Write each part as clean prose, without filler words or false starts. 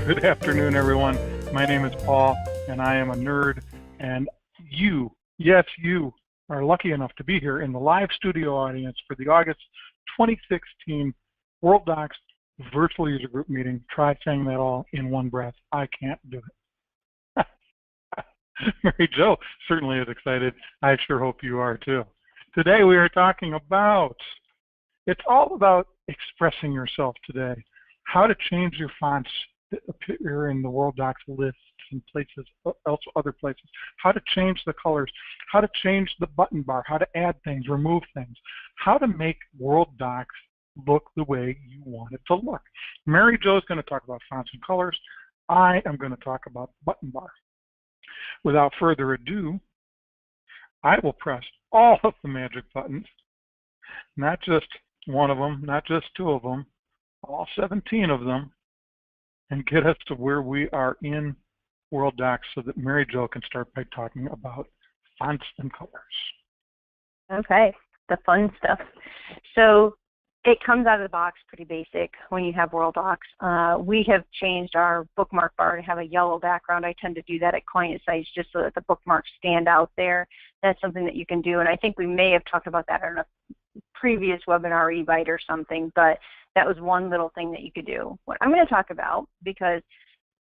Good afternoon, everyone. My name is Paul, and I am a nerd. And you, yes, you, are lucky enough to be here in the live studio audience for the August 2016 Worldox Virtual User Group meeting. Try saying that all in one breath. I can't do it. Mary Jo certainly is excited. I sure hope you are too. Today we are talking about, it's all about expressing yourself today. How to change your fonts that appear in the Worldox lists and places, also other places. How to change the colors. How to change the button bar. How to add things, remove things. How to make Worldox look the way you want it to look. Mary Jo is going to talk about fonts and colors. I am going to talk about button bar. Without further ado, I will press all of the magic buttons, not just one of them, not just two of them, all 17 of them, and get us to where we are in Worldox so that Mary Jo can start by talking about fonts and colors. Okay, the fun stuff. So it comes out of the box pretty basic when you have Worldox. We have changed our bookmark bar to have a yellow background. I tend to do that at client sites just so that the bookmarks stand out there. That's something that you can do, and I think we may have talked about that in a previous webinar e-bite or something, but that was one little thing that you could do. What I'm going to talk about, because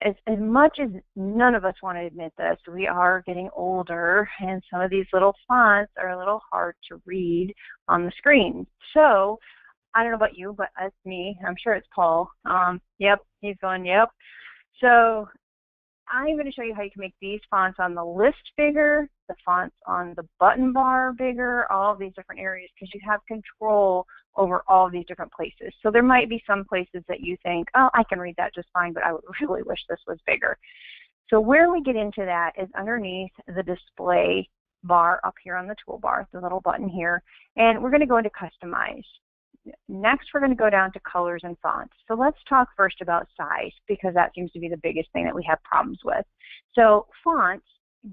as much as none of us want to admit this, we are getting older, and some of these little fonts are a little hard to read on the screen. So I don't know about you, but that's me. I'm sure it's Paul. Yep, he's going, yep. So I'm going to show you how you can make these fonts on the list bigger, the fonts on the button bar bigger, all of these different areas, because you have control over all of these different places. So there might be some places that you think, oh, I can read that just fine, but I would really wish this was bigger. So where we get into that is underneath the display bar up here on the toolbar, the little button here, and we're going to go into customize. Next, we're going to go down to colors and fonts. So let's talk first about size, because that seems to be the biggest thing that we have problems with. So fonts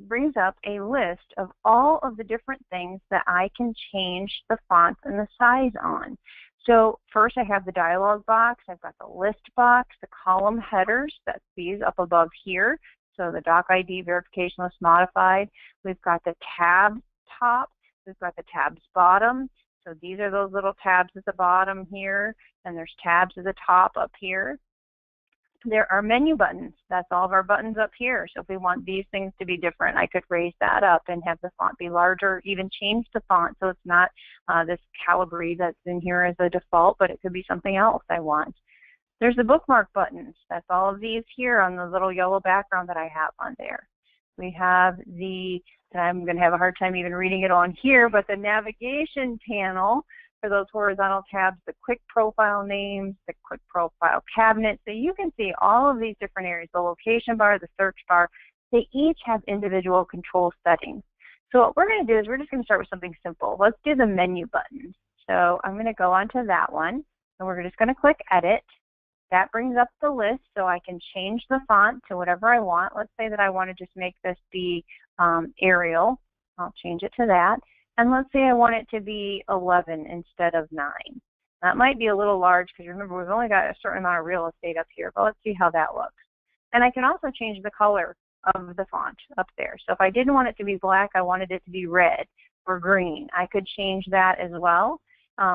brings up a list of all of the different things that I can change the fonts and the size on. So first I have the dialog box, I've got the list box, the column headers, that's these up above here. So the doc ID verification list modified. We've got the tabs top, we've got the tabs bottom. So these are those little tabs at the bottom here, and there's tabs at the top up here. There are menu buttons. That's all of our buttons up here. So if we want these things to be different, I could raise that up and have the font be larger, even change the font so it's not this Calibri that's in here as a default, but it could be something else I want. There's the bookmark buttons. That's all of these here on the little yellow background that I have on there. We have the, and I'm going to have a hard time even reading it on here, but the navigation panel for those horizontal tabs, the quick profile names, the quick profile cabinet. So you can see all of these different areas, the location bar, the search bar, they each have individual control settings. So what we're going to do is we're just going to start with something simple. Let's do the menu buttons. So I'm going to go onto that one, and we're just going to click edit. That brings up the list so I can change the font to whatever I want. Let's say that I want to just make this be Arial. I'll change it to that. And let's say I want it to be 11 instead of 9. That might be a little large because remember we've only got a certain amount of real estate up here, but let's see how that looks. And I can also change the color of the font up there. So if I didn't want it to be black, I wanted it to be red or green. I could change that as well.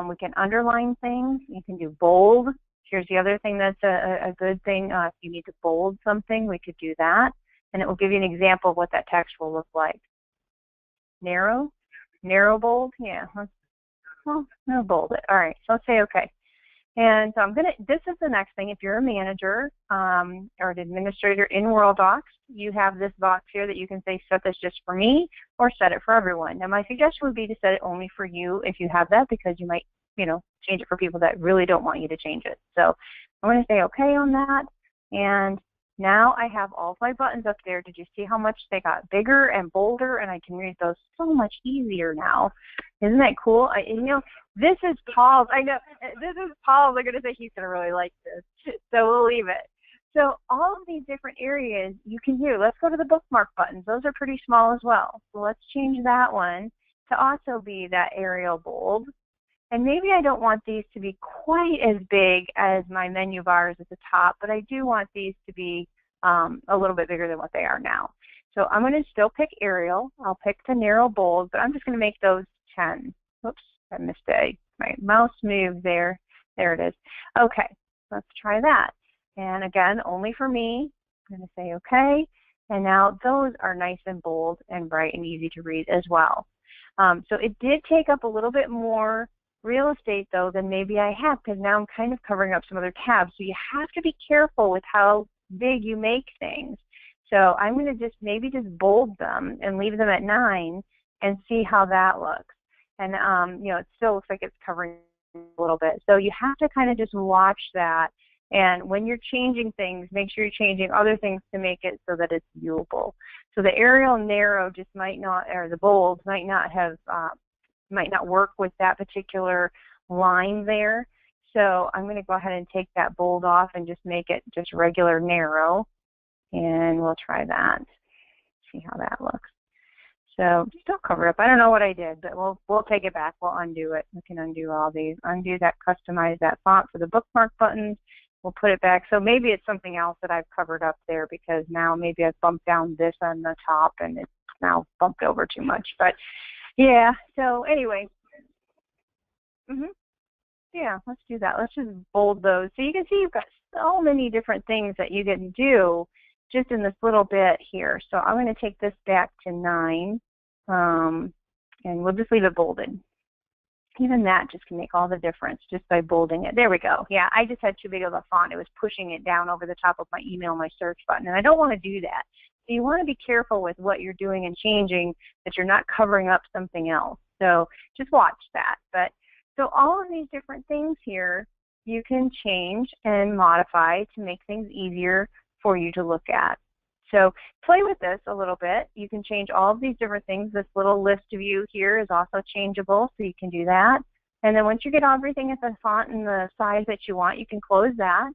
We can underline things. You can do bold. Here's the other thing that's a good thing. If you need to bold something, we could do that. And it will give you an example of what that text will look like. Narrow bold, yeah. Well, no bold it. All right, so let's say okay. And so this is the next thing. If you're a manager or an administrator in Worldox, you have this box here that you can say, set this just for me or set it for everyone. Now my suggestion would be to set it only for you if you have that, because you might, change it for people that really don't want you to change it. So I'm going to say okay on that. And now I have all of my buttons up there. Did you see how much they got bigger and bolder? And I can read those so much easier now. Isn't that cool? This is Paul's. I know, this is Paul's. I'm going to say he's going to really like this. So we'll leave it. So all of these different areas you can do. Let's go to the bookmark buttons. Those are pretty small as well. So let's change that one to also be that Arial bold. And maybe I don't want these to be quite as big as my menu bars at the top, but I do want these to be a little bit bigger than what they are now. So I'm going to still pick Arial. I'll pick the narrow bold, but I'm just going to make those 10. Oops, I missed my mouse moved there. There it is. Okay, let's try that. And again, only for me. I'm going to say okay. And now those are nice and bold and bright and easy to read as well. So it did take up a little bit more real estate though than maybe I have, because now I'm kind of covering up some other tabs. So you have to be careful with how big you make things. So I'm going to maybe just bold them and leave them at 9 and see how that looks. And you know, it still looks like it's covering a little bit. So you have to kind of just watch that. And when you're changing things, make sure you're changing other things to make it so that it's viewable. So the Arial narrow just might not, or the bold might not have, might not work with that particular line there. So I'm going to go ahead and take that bold off and just make it just regular narrow. And we'll try that. See how that looks. So still cover up. I don't know what I did, but we'll take it back. We'll undo it. We can undo all these. Undo that, customize that font for the bookmark buttons. We'll put it back. So maybe it's something else that I've covered up there, because now maybe I've bumped down this on the top and it's now bumped over too much. But yeah, so anyway. Yeah, let's do that. Let's just bold those. So you can see you've got so many different things that you can do just in this little bit here. So I'm going to take this back to 9, and we'll just leave it bolded. Even that just can make all the difference just by bolding it. There we go. Yeah, I just had too big of a font. It was pushing it down over the top of my email, my search button, and I don't want to do that. So you want to be careful with what you're doing and changing, that you're not covering up something else. So just watch that. But so all of these different things here you can change and modify to make things easier for you to look at. So play with this a little bit. You can change all of these different things. This little list view here is also changeable, so you can do that. And then once you get everything at the font and the size that you want, you can close that.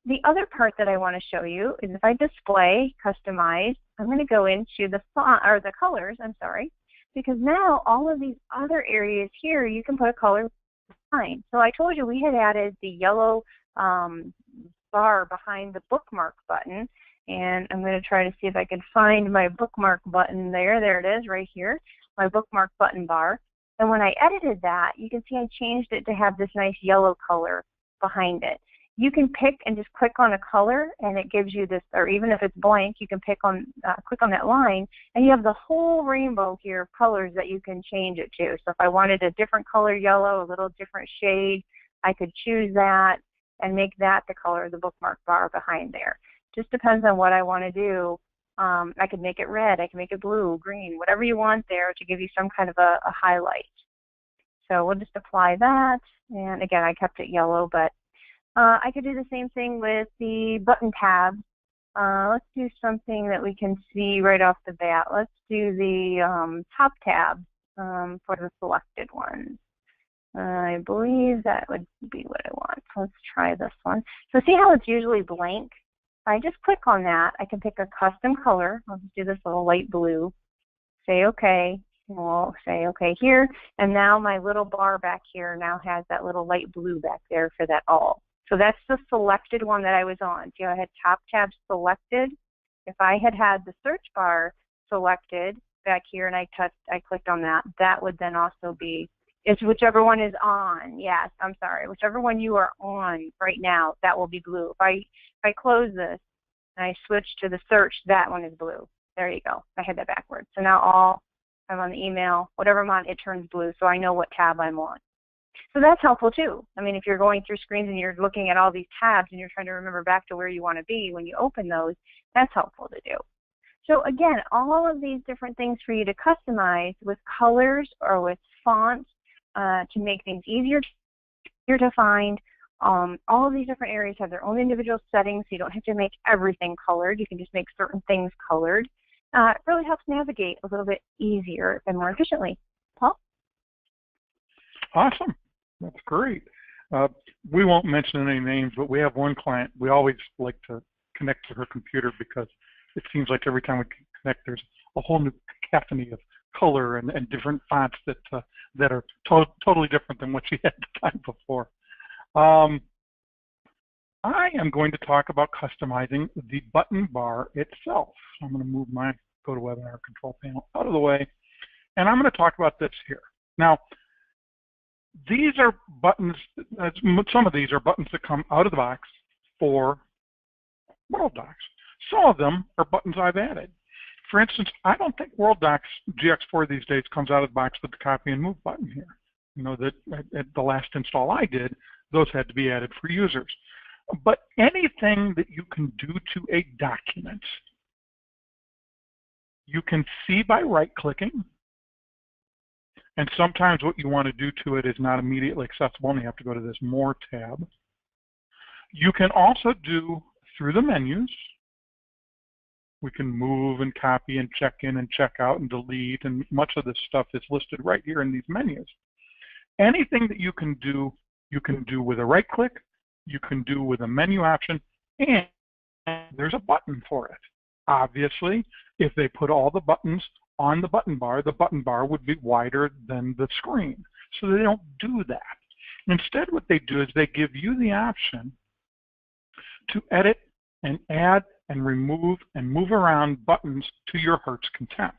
The other part that I want to show you is if I display, customize, I'm going to go into the font, or the colors, I'm sorry, because now all of these other areas here, you can put a color behind. So I told you we had added the yellow bar behind the bookmark button. And I'm going to try to see if I can find my bookmark button there. There it is right here, my bookmark button bar. And when I edited that, you can see I changed it to have this nice yellow color behind it. You can pick and just click on a color and it gives you this, or even if it's blank, you can click on that line and you have the whole rainbow here of colors that you can change it to. So if I wanted a different color yellow, a little different shade, I could choose that and make that the color of the bookmark bar behind there. Just depends on what I want to do. I could make it red, I can make it blue, green, whatever you want there to give you some kind of a highlight. So we'll just apply that. And again, I kept it yellow, but I could do the same thing with the button tabs. Let's do something that we can see right off the bat. Let's do the top tab for the selected ones. I believe that would be what I want. Let's try this one. So see how it's usually blank? If I just click on that, I can pick a custom color. I'll just do this little light blue. Say OK. We'll say OK here. And now my little bar back here now has that little light blue back there for that all. So that's the selected one that I was on. See how I had top tab selected? If I had had the search bar selected back here and I clicked on that, that would then also be, it's whichever one is on. Yes, I'm sorry. Whichever one you are on right now, that will be blue. If I close this and I switch to the search, that one is blue. There you go. I had that backwards. So now I'm on the email, whatever I'm on, it turns blue, so I know what tab I'm on. So that's helpful too. I mean, if you're going through screens and you're looking at all these tabs and you're trying to remember back to where you want to be when you open those, that's helpful to do. So again, all of these different things for you to customize with colors or with fonts to make things easier to find. All of these different areas have their own individual settings, so you don't have to make everything colored. You can just make certain things colored. It really helps navigate a little bit easier and more efficiently. Paul? Awesome. That's great. We won't mention any names, but we have one client. We always like to connect to her computer because it seems like every time we connect, there's a whole new cacophony of color and different fonts that are totally different than what you had the time before. I am going to talk about customizing the button bar itself. So I'm going to move my GoToWebinar control panel out of the way, and I'm going to talk about this here. Now, these are buttons, some of these are buttons that come out of the box for Worldox. Some of them are buttons I've added. For instance, I don't think Worldox GX4 these days comes out of the box with the copy and move button here. You know, that at the last install I did, those had to be added for users. But anything that you can do to a document, you can see by right-clicking, and sometimes what you want to do to it is not immediately accessible, and you have to go to this More tab. You can also do through the menus. We can move and copy and check in and check out and delete, and much of this stuff is listed right here in these menus. Anything that you can do with a right-click, you can do with a menu option, and there's a button for it. Obviously, if they put all the buttons on the button bar would be wider than the screen. So they don't do that. Instead, what they do is they give you the option to edit and add and remove and move around buttons to your heart's content.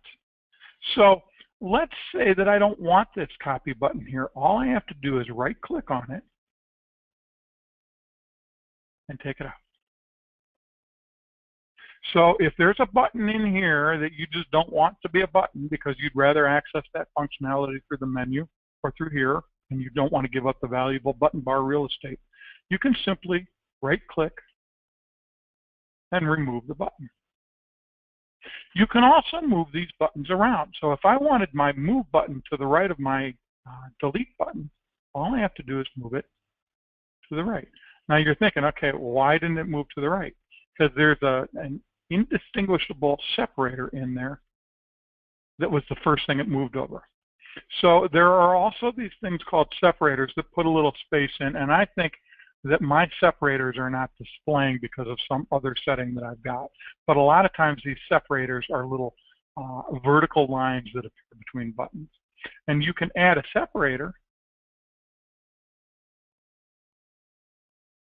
So let's say that I don't want this copy button here. All I have to do is right-click on it and take it out. So if there's a button in here that you just don't want to be a button because you'd rather access that functionality through the menu or through here, and you don't want to give up the valuable button bar real estate, you can simply right-click and remove the button. You can also move these buttons around. So if I wanted my move button to the right of my delete button, all I have to do is move it to the right. Now you're thinking, okay, why didn't it move to the right? Because there's an indistinguishable separator in there that was the first thing it moved over. So there are also these things called separators that put a little space in, and I think that my separators are not displaying because of some other setting that I've got. But a lot of times these separators are little vertical lines that appear between buttons. And you can add a separator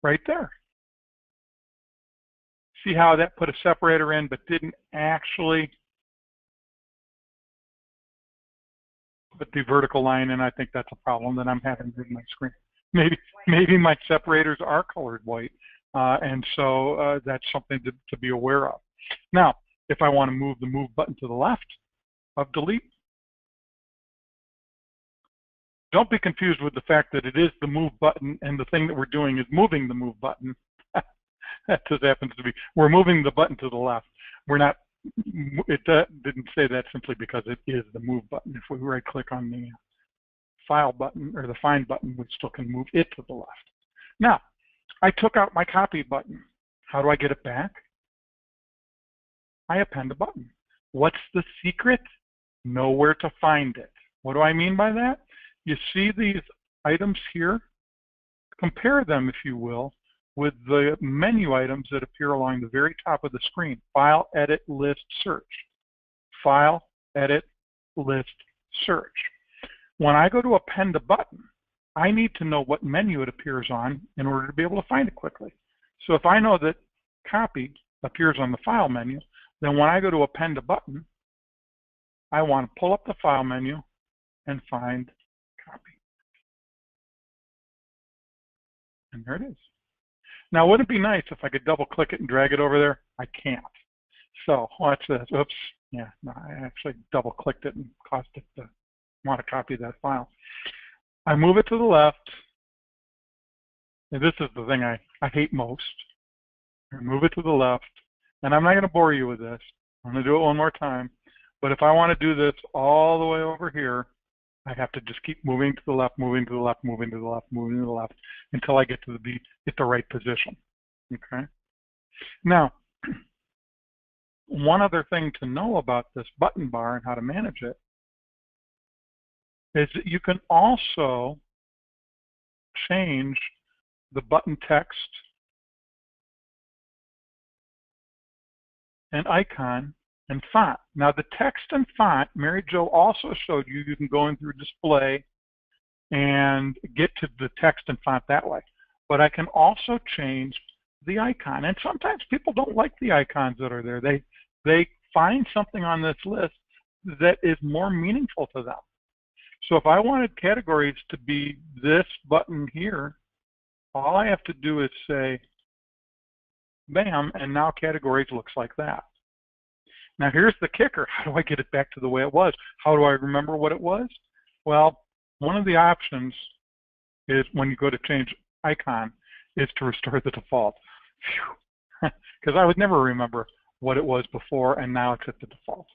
right there. See how that put a separator in but didn't actually put the vertical line in? I think that's a problem that I'm having with my screen. Maybe my separators are colored white, and so that's something to be aware of. Now, if I want to move the move button to the left of delete, don't be confused with the fact that it is the move button and the thing that we're doing is moving the move button. That just happens to be, we're moving the button to the left. We're not, it didn't say that simply because it is the move button. If we right click on the file button or the find button, we still can move it to the left. Now, I took out my copy button. How do I get it back? I append a button. What's the secret? Know where to find it. What do I mean by that? You see these items here? Compare them, if you will, with the menu items that appear along the very top of the screen. File, edit, list, search. File, edit, list, search. When I go to append a button, I need to know what menu it appears on in order to be able to find it quickly. So if I know that copy appears on the file menu, then when I go to append a button, I want to pull up the file menu and find copy. And there it is. Now, wouldn't it be nice if I could double click it and drag it over there? I can't. So watch this. Oops. Yeah, no, I actually double clicked it and caused it to want to copy that file. I move it to the left. And this is the thing I hate most. I move it to the left. And I'm not going to bore you with this. I'm going to do it one more time. But if I want to do this all the way over here, I have to just keep moving to the left, moving to the left, moving to the left, moving to the left until I get to the right position. Okay. Now, one other thing to know about this button bar and how to manage it is that you can also change the button text and icon and font. Now the text and font, Mary Jo also showed you, you can go in through display and get to the text and font that way. But I can also change the icon. And sometimes people don't like the icons that are there. They find something on this list that is more meaningful to them. So if I wanted categories to be this button here, all I have to do is say, bam, and now categories looks like that. Now here's the kicker. How do I get it back to the way it was? How do I remember what it was? Well, one of the options is when you go to change icon is to restore the default. Because I would never remember what it was before, and now it's at the default.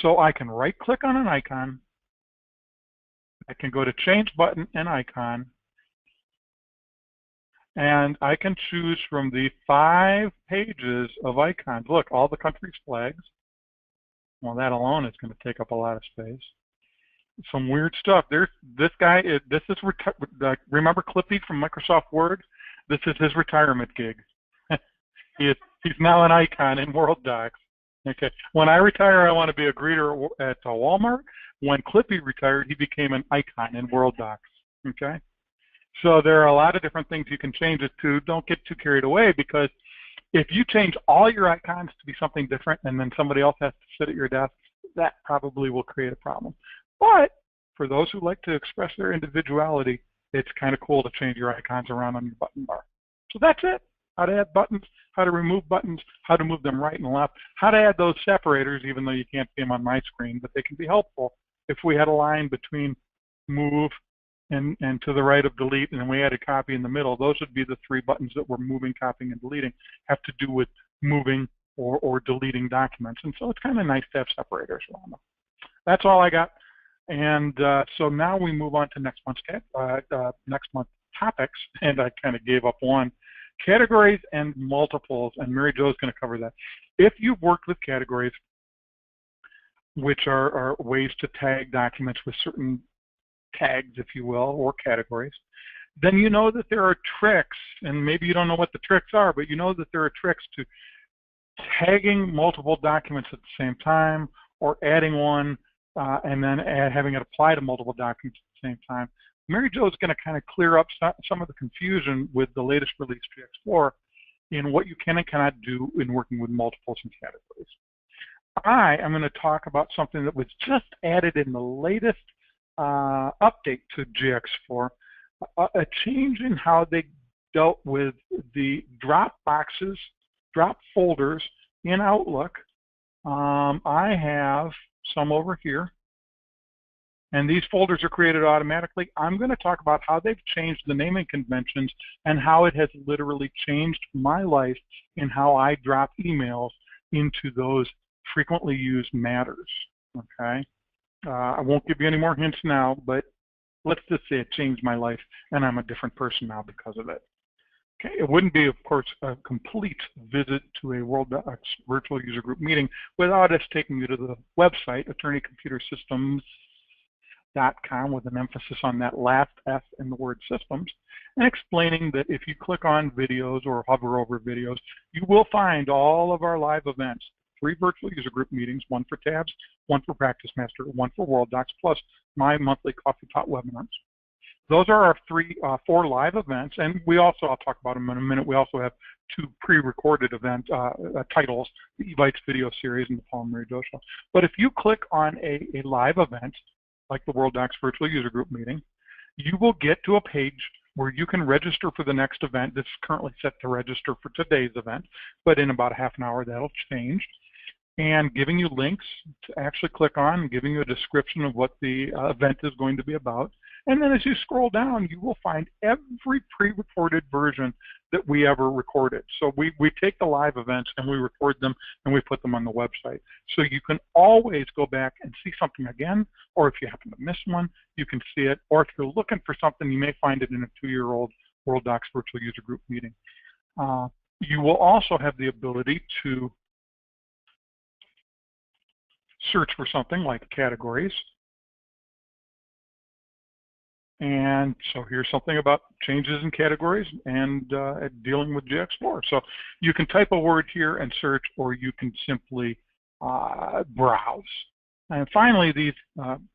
So I can right click on an icon. I can go to change button and icon, and I can choose from the 5 pages of icons. Look, all the country's flags. Well, that alone is going to take up a lot of space. Some weird stuff. There's this guy. This is remember Clippy from Microsoft Word? This is his retirement gig. He's now an icon in Worldox. Okay. When I retire, I want to be a greeter at Walmart. When Clippy retired, he became an icon in Worldox. Okay. So there are a lot of different things you can change it to. Don't get too carried away, because if you change all your icons to be something different and then somebody else has to sit at your desk, that probably will create a problem. But for those who like to express their individuality, it's kind of cool to change your icons around on your button bar. So that's it. How to add buttons, how to remove buttons, how to move them right and left, how to add those separators, even though you can't see them on my screen, but they can be helpful. If we had a line between move and to the right of delete, and then we had a copy in the middle, those would be the 3 buttons that we're moving, copying, and deleting, have to do with moving or deleting documents. And so it's kind of nice to have separators around them. That's all I got. And so now we move on to next month's topics, and I kind of gave up one. Categories and multiples, and Mary Jo is going to cover that. If you've worked with categories, which are ways to tag documents with certain tags, if you will, or categories, then you know that there are tricks, and maybe you don't know what the tricks are, but you know that there are tricks to tagging multiple documents at the same time, or adding one and then having it apply to multiple documents at the same time. Mary Jo is going to kind of clear up some of the confusion with the latest release GX4 in what you can and cannot do in working with multiples and categories. I am going to talk about something that was just added in the latest update to GX4, a change in how they dealt with the Dropboxes, drop folders in Outlook. I have some over here, and these folders are created automatically. I'm going to talk about how they've changed the naming conventions and how it has literally changed my life in how I drop emails into those frequently used matters. Okay, I won't give you any more hints now, but let's just say it changed my life, and I'm a different person now because of it. Okay, it wouldn't be, of course, a complete visit to a Worldox virtual user group meeting without us taking you to the website, attorneycomputersystems.com, with an emphasis on that last S in the word systems, and explaining that if you click on videos or hover over videos, you will find all of our live events, 3 virtual user group meetings, 1 for tabs, 1 for Practice Master, 1 for Worldox, plus my monthly Coffee Pot webinars. Those are our 4 live events, and we also, I'll talk about them in a minute, we also have 2 pre-recorded event titles, the eBytes video series and the Paul and Mary Jo show. But if you click on a live event, like the Worldox virtual user group meeting, you will get to a page where you can register for the next event. This is currently set to register for today's event, but in about half an hour that'll change. And giving you links to actually click on, and giving you a description of what the event is going to be about. And then as you scroll down, you will find every pre-recorded version that we ever recorded. So we take the live events and we record them and we put them on the website. So you can always go back and see something again, or if you happen to miss one, you can see it. Or if you're looking for something, you may find it in a 2-year-old Worldox virtual user group meeting. You will also have the ability to search for something like categories. And so here's something about changes in categories and dealing with GX4. So you can type a word here and search, or you can simply browse. And finally, these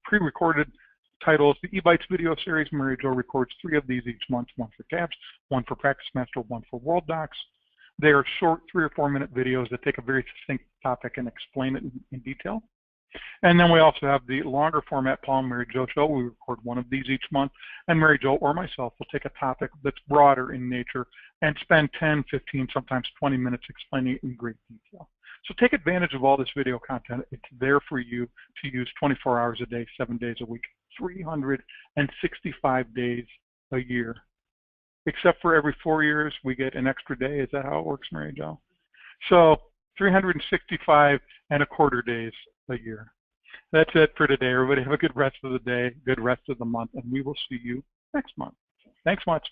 pre-recorded titles, the eBytes video series, Mary Jo records 3 of these each month, 1 for tabs, 1 for Practice Master, 1 for Worldox. They are short 3 or 4 minute videos that take a very succinct topic and explain it in detail. And then we also have the longer format Paul and Mary Jo show. We record 1 of these each month, and Mary Jo or myself will take a topic that's broader in nature and spend 10, 15, sometimes 20 minutes explaining it in great detail. So take advantage of all this video content. It's there for you to use 24 hours a day, 7 days a week, 365 days a year. Except for every 4 years, we get an extra day. Is that how it works, Mary Jo? So 365 and a quarter days a year. That's it for today. Everybody have a good rest of the day, good rest of the month, and we will see you next month. Thanks much.